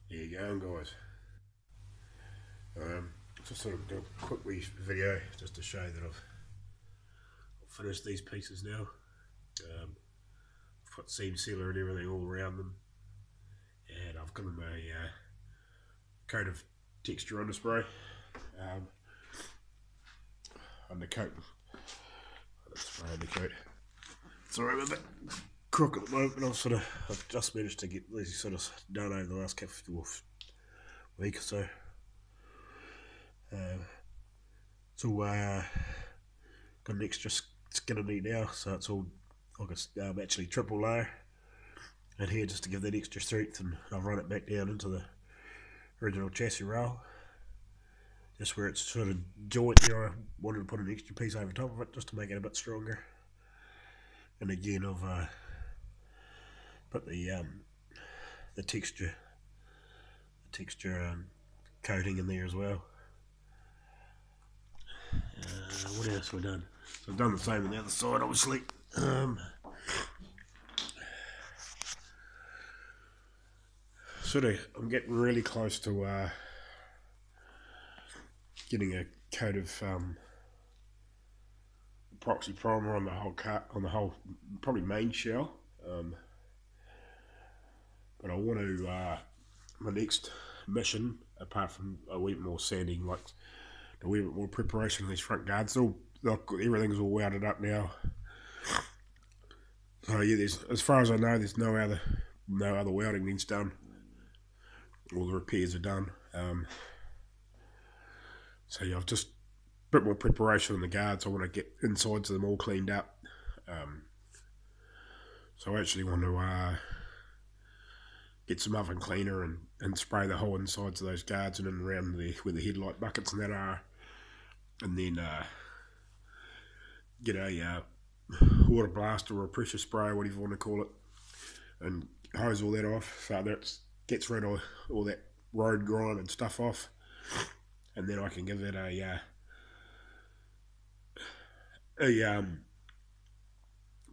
There you go, guys. Um, just sort of do a quick wee video just to show that I've finished these pieces now. I've put seam sealer and everything all around them, and I've given them a coat of texture underspray. Um, Undercoat. Spray undercoat. Sorry, I'm a bit crook at the moment, but I've just managed to get these sort of done over the last couple of week or so. It's all got an extra skin in it now, so it's all like it's actually triple layer. And here, just to give that extra strength, and I've run it back down into the original chassis rail, just where it's sort of joint there. I wanted to put an extra piece over top of it just to make it a bit stronger. And again, I've put the texture coating in there as well. What else have we done? So I've done the same on the other side, obviously. I'm getting really close to getting a coat of epoxy primer on the whole cut, on the whole probably main shell. But I want to my next mission, apart from a wee bit more sanding, like a wee bit more preparation of these front guards. Everything's all welded up now. So yeah, as far as I know, there's no other welding needs done. All the repairs are done. So yeah, I've just a bit more preparation on the guards. I want to get insides of them all cleaned up. So I actually want to get some oven cleaner and spray the whole insides of those guards and around where the headlight buckets and that are, and then get a water blast or a pressure spray, whatever you want to call it, and hose all that off so that gets rid of all that road grime and stuff off, and then I can give it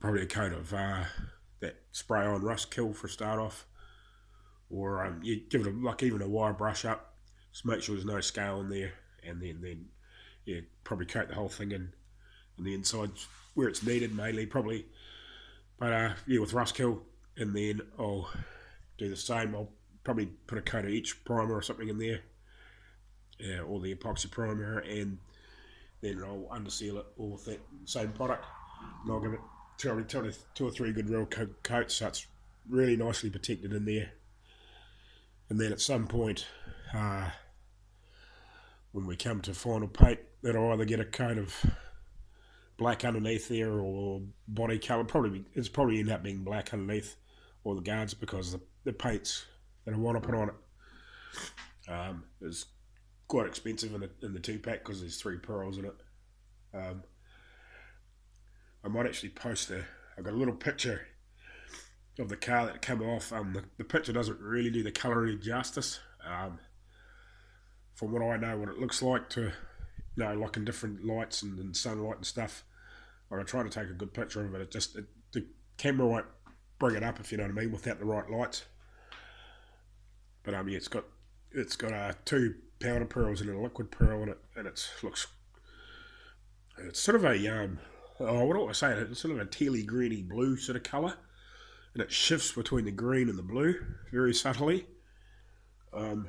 probably a coat of that spray on rust kill for a start off, or you give it even a wire brush up, just make sure there's no scale in there, and then yeah, probably coat the whole thing in on the inside where it's needed mainly probably, but yeah, with rust kill, and then I'll do the same. I'll probably put a coat of each primer or something in there, yeah, or the epoxy primer, and then I'll underseal it all with that same product, and I'll give it two or three good real coats so it's really nicely protected in there. And then at some point, when we come to final paint, that I'll either get a coat of black underneath there or body colour. It's probably end up being black underneath all the guards, because the paints that I want to put on it is quite expensive in the 2-pack, because there's 3 pearls in it. I might actually post I've got a little picture of the car that came off. The picture doesn't really do the colour any justice. From what I know, what it looks like like in different lights and sunlight and stuff. Like I try to take a good picture of it. The camera won't bring it up, if you know what I mean, without the right lights. But yeah, it's got 2 powder pearls and a liquid pearl in it, and it's sort of what do I say? It's sort of a tealy greeny blue sort of colour, and it shifts between the green and the blue very subtly. Um,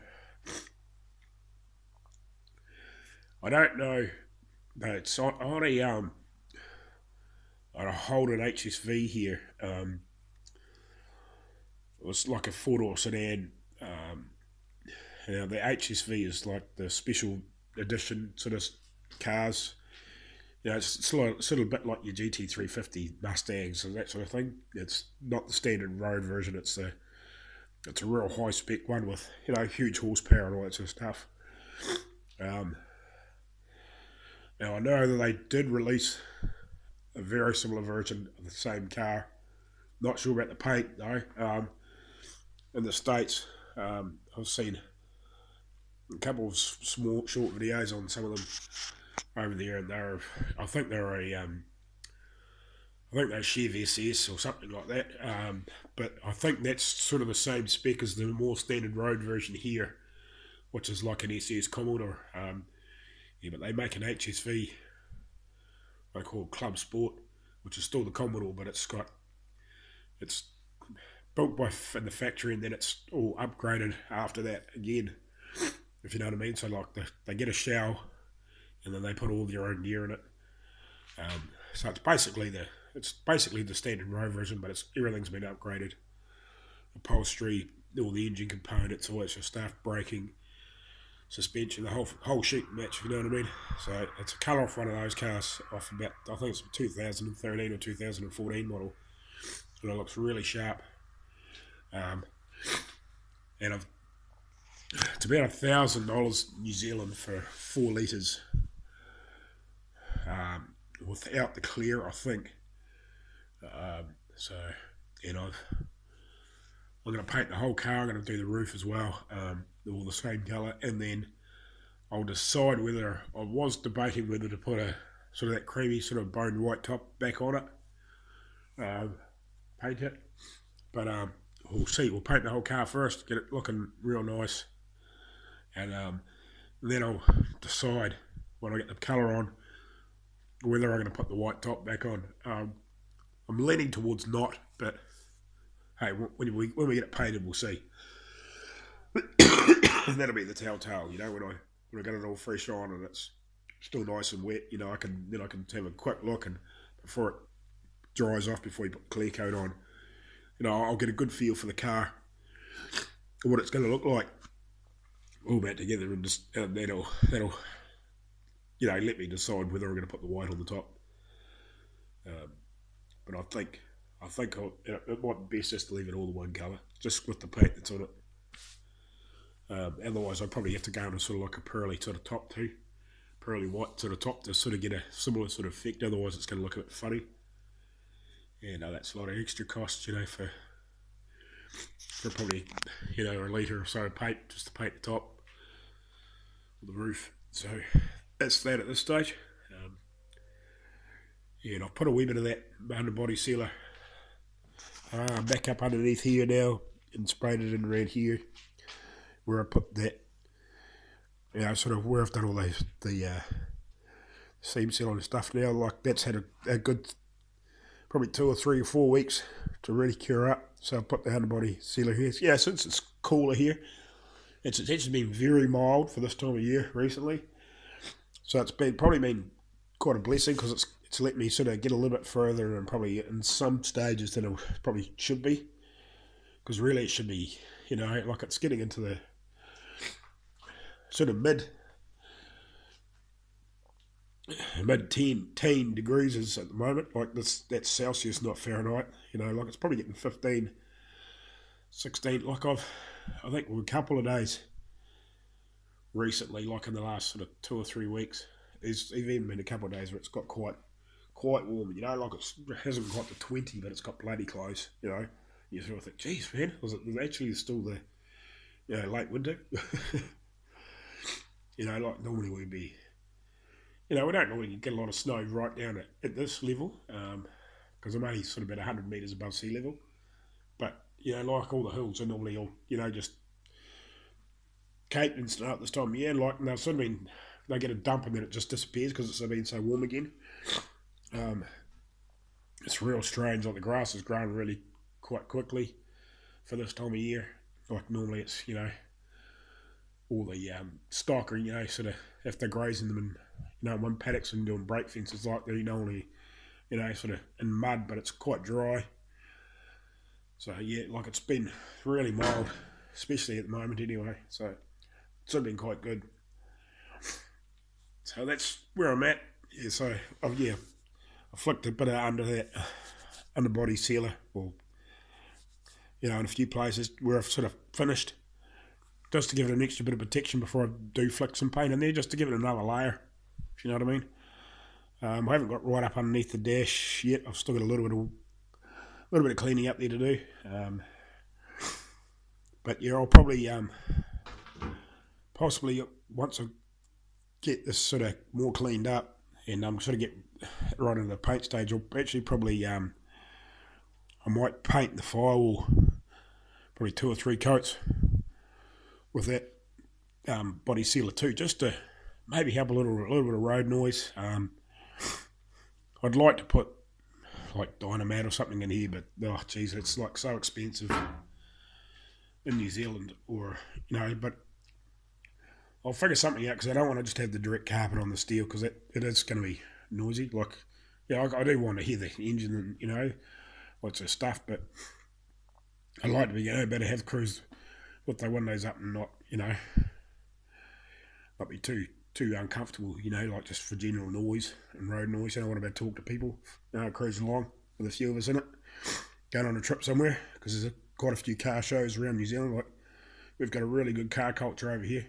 I don't know, but it's on a Holden HSV here. It was like a 4-door sedan. Now the HSV is like the special edition sort of cars. It's sort of a bit like your GT350 Mustangs and that sort of thing. It's not the standard road version. It's a real high spec one with huge horsepower and all that sort of stuff. Now I know that they did release a very similar version of the same car. Not sure about the paint though. In the States, I've seen a couple of small short videos on some of them over there, and I think they're I think they Chev SS or something like that. But I think that's sort of the same spec as the more standard road version here, which is like an SS Commodore. Yeah, but they make an HSV they call Club Sport, which is still the Commodore, but it's built by in the factory and then it's all upgraded after that again. If you know what I mean. So like they get a shower and then they put all their own gear in it. So it's basically the standard road version, but everything's been upgraded. Upholstery, all the engine components, all that stuff, braking, suspension, the whole sheet match, if you know what I mean. So it's a colour off one of those cars off about, I think it's 2013 or 2014 model, and it looks really sharp. And it's about $1,000 New Zealand for 4 litres, without the clear, I think. So, and I'm going to paint the whole car. I'm going to do the roof as well, all the same colour, and then I'll decide whether I was debating whether to put a sort of that creamy sort of bone white top back on it, paint it, but we'll see. We'll paint the whole car first, get it looking real nice, and then I'll decide when I get the colour on whether I'm going to put the white top back on. I'm leaning towards not, but hey, when we get it painted, we'll see. And that'll be the telltale, you know, when I get it all fresh on and it's still nice and wet, you know, I can have a quick look, and before it dries off, before you put the clear coat on, you know, I'll get a good feel for the car and what it's going to look like all that together, and that'll you know, let me decide whether I'm going to put the white on the top. But I think it might be best just to leave it all the one colour, just with the paint that's on it. Otherwise, I'd probably have to go into sort of like a pearly sort of top too, pearly white sort of top to sort of get a similar sort of effect. Otherwise, it's going to look a bit funny. Yeah, no, that's a lot of extra cost, you know, for probably, you know, a litre or so of paint just to paint the top of the roof. So that's that at this stage. Yeah, and I've put a wee bit of that underbody sealer back up underneath here now and sprayed it in around here where I put that, you know, sort of where I've done all the seam sealing and stuff now. Like that's had a good probably 2 or 3 or 4 weeks to really cure up. So I've put the underbody sealer here. Yeah, since it's cooler here, it's actually been very mild for this time of year recently. So it's probably been quite a blessing, because it's let me sort of get a little bit further, and probably in some stages than it probably should be, because really it should be, you know, like it's getting into the sort of mid 10 degrees is at the moment. Like that's Celsius, not Fahrenheit, you know, like it's probably getting 15, 16, like I think a couple of days recently, like in the last sort of 2 or 3 weeks, there's even been a couple of days where it's got quite warm, you know, like it hasn't got to 20, but it's got bloody close, you know. You sort of think, geez, man, was it actually still the, you know, late winter? You know, like normally we'd be, you know, we don't normally get a lot of snow right down at this level, because I'm only sort of about 100 metres above sea level. But, you know, like all the hills are normally all, you know, just caked and stuff this time of year. Like, and they've sort of been, they get a dump and then it just disappears because it's been so warm again. It's real strange. Like the grass is growing really quite quickly for this time of year. Like normally it's, you know, all the stock, or, you know, sort of if they're grazing them in, you know, one paddocks and doing break fences, like they're normally, you know, sort of in mud, but it's quite dry. So yeah, like it's been really mild, especially at the moment anyway. So it's been quite good. So that's where I'm at. Yeah, so I flicked a bit of underbody sealer, or, you know, in a few places where I've sort of finished, just to give it an extra bit of protection before I do flick some paint in there, just to give it another layer, if you know what I mean. I haven't got right up underneath the dash yet. I've still got a little bit of cleaning up there to do. But yeah, I'll probably possibly once I get this sort of more cleaned up and I'm sort of get right into the paint stage. I'll actually probably I might paint the firewall, probably 2 or 3 coats with that body sealer too, just to maybe help a little bit of road noise. I'd like to put like Dynamat or something in here, but oh geez, it's like so expensive in New Zealand, or but I'll figure something out because I don't want to just have the direct carpet on the steel because it is going to be noisy. Like, yeah, I do want to hear the engine and lots of stuff, but I like to be able to have crews with their windows up and not not be too uncomfortable, like just for general noise and road noise. I don't want to be able to talk to people, cruising along with a few of us in it, going on a trip somewhere, because there's quite a few car shows around New Zealand. Like, we've got a really good car culture over here.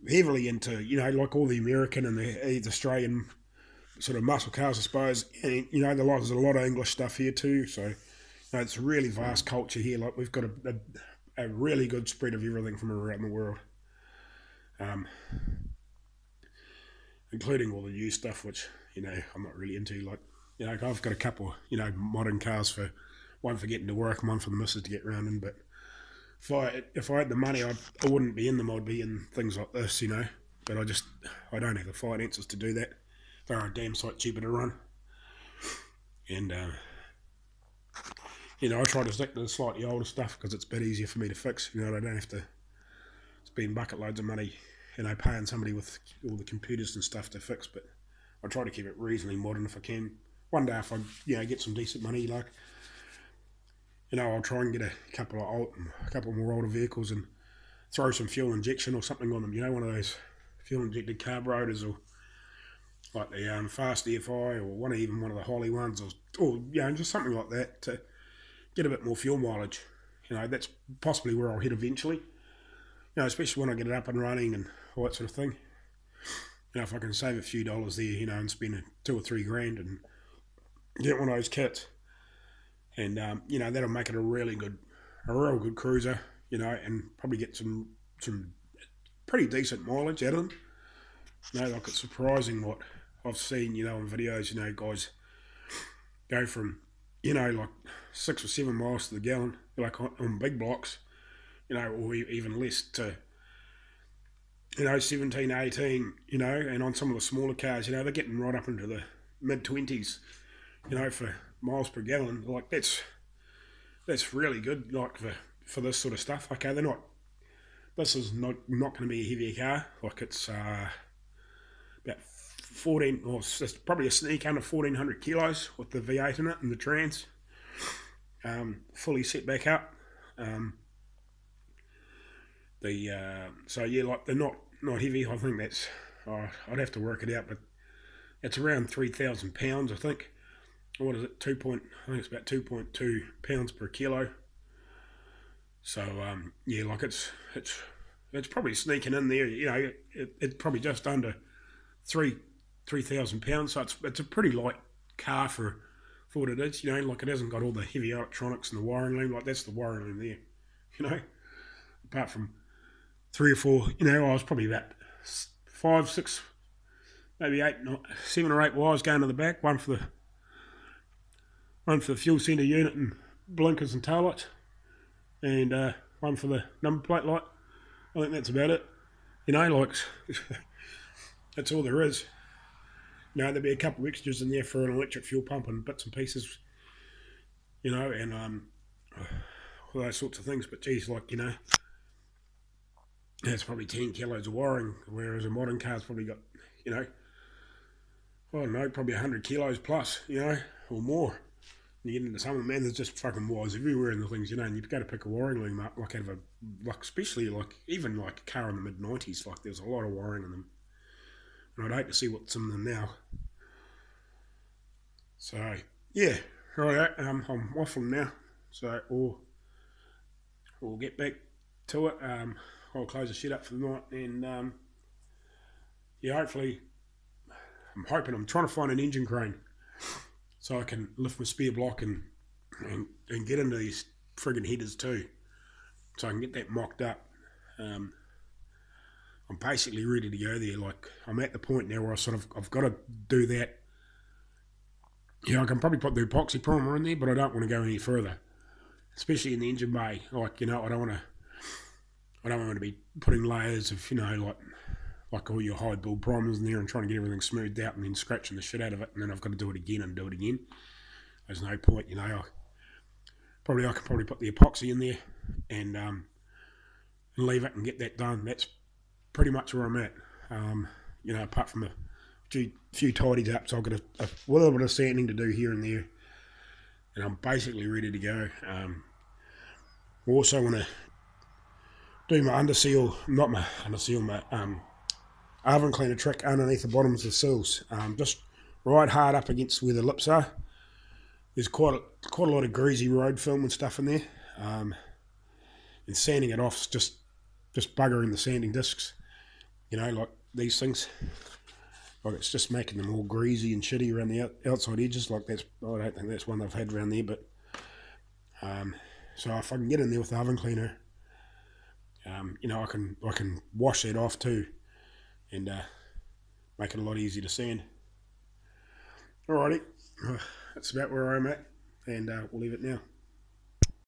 Heavily into, like all the American and the Australian sort of muscle cars, I suppose. And, there's a lot of English stuff here too. So, it's a really vast culture here. Like, we've got a really good spread of everything from around the world. Including all the new stuff, which, I'm not really into. Like, I've got a couple, modern cars, one for getting to work and one for the missus to get around in, but if I had the money, I wouldn't be in them. I'd be in things like this, But I don't have the finances to do that. They're a damn sight cheaper to run. And, I try to stick to the slightly older stuff because it's a bit easier for me to fix. I don't have to spend bucket loads of money, paying somebody with all the computers and stuff to fix. But I try to keep it reasonably modern if I can. One day if I, get some decent money, like, I'll try and get a couple more older vehicles and throw some fuel injection or something on them. One of those fuel injected carburetors, or like the Fast EFI, or one of the Holly ones, or just something like that to get a bit more fuel mileage. That's possibly where I'll hit eventually. Especially when I get it up and running and all that sort of thing. If I can save a few dollars there, and spend $2 or $3 grand and get one of those kits. And, that'll make it a real good cruiser, and probably get some pretty decent mileage out of them. Like, it's surprising what I've seen, in videos, guys go from, like 6 or 7 miles to the gallon, like on big blocks, or even less to, 17, 18, and on some of the smaller cars, they're getting right up into the mid-20s, for miles per gallon. Like, that's really good, like, for this sort of stuff. Okay, this is not going to be a heavier car. Like, it's about 14, or it's probably a sneak under 1,400 kilos with the V8 in it and the trans, fully set back up. So yeah, like, they're not heavy. I think that's, I'd have to work it out, but it's around 3,000 pounds, I think. What is it? I think it's about 2.2 pounds per kilo. So yeah, like, it's probably sneaking in there. It's probably just under 3,000 pounds. So it's a pretty light car for what it is. Like, it hasn't got all the heavy electronics and the wiring loom. Like, that's the wiring loom there. Apart from 3 or 4, I was probably about 5, 6, maybe 8, 7 or 8 wires going to the back. One for the fuel centre unit and blinkers and taillights, and one for the number plate light. I think that's about it. Like, that's all there is. There'll be a couple of extras in there for an electric fuel pump and bits and pieces, and all those sorts of things. But geez, like, it's probably 10 kilos of wiring, whereas a modern car's probably got, I don't know, probably 100 kilos plus, or more. And you get into some of them, man, there's just fucking wires everywhere in the things, and you've got to pick a wiring loom up, like, out of especially, like, even like a car in the mid-90s, like, there's a lot of wiring in them. And I'd hate to see what's in them now. So, yeah, right, I'm waffling now. So, we'll get back to it. I'll close the shit up for the night, and yeah, hopefully, I'm trying to find an engine crane so I can lift my spare block and get into these friggin' headers too, so I can get that mocked up. I'm basically ready to go there. Like, I'm at the point now where I've got to do that. I can probably put the epoxy primer in there, but I don't want to go any further, especially in the engine bay. Like, I don't want to be putting layers of, like all your high build primers in there and trying to get everything smoothed out and then scratching the shit out of it, and then I've got to do it again and do it again. There's no point, I could probably put the epoxy in there and leave it and get that done. That's pretty much where I'm at. Apart from a few tidies up, so I've got a little bit of sanding to do here and there, and I'm basically ready to go. I also want to do my oven cleaner trick underneath the bottoms of the sills. Just right hard up against where the lips are. There's quite a lot of greasy road film and stuff in there, and sanding it off is just buggering the sanding discs. Like these things. Like, it's just making them all greasy and shitty around the outside edges. Like, I don't think that's one they've had around there, but so if I can get in there with the oven cleaner, I can wash that off too, and make it a lot easier to sand. Alrighty, that's about where I'm at, and we'll leave it now.